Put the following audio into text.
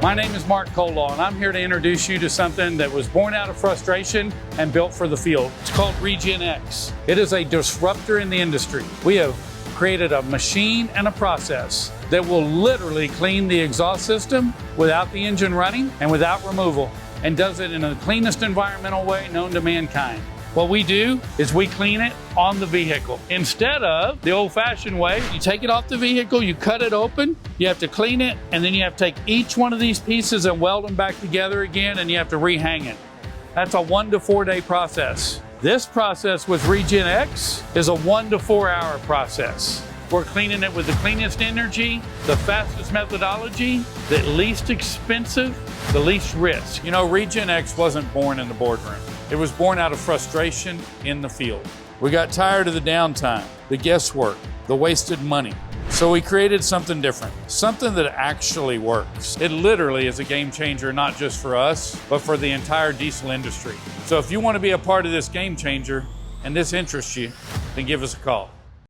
My name is Mark Colaw, and I'm here to introduce you to something that was born out of frustration and built for the field. It's called REGENX. It is a disruptor in the industry. We have created a machine and a process that will literally clean the exhaust system without the engine running and without removal, and does it in the cleanest environmental way known to mankind. What we do is we clean it on the vehicle. Instead of the old-fashioned way, you take it off the vehicle, you cut it open, you have to clean it, and then you have to take each one of these pieces and weld them back together again, and you have to rehang it. That's a 1 to 4 day process. This process with REGENX is a 1 to 4 hour process. We're cleaning it with the cleanest energy, the fastest methodology, the least expensive, the least risk. You know, REGENX wasn't born in the boardroom. It was born out of frustration in the field. We got tired of the downtime, the guesswork, the wasted money. So we created something different, something that actually works. It literally is a game changer, not just for us, but for the entire diesel industry. So if you want to be a part of this game changer and this interests you, then give us a call.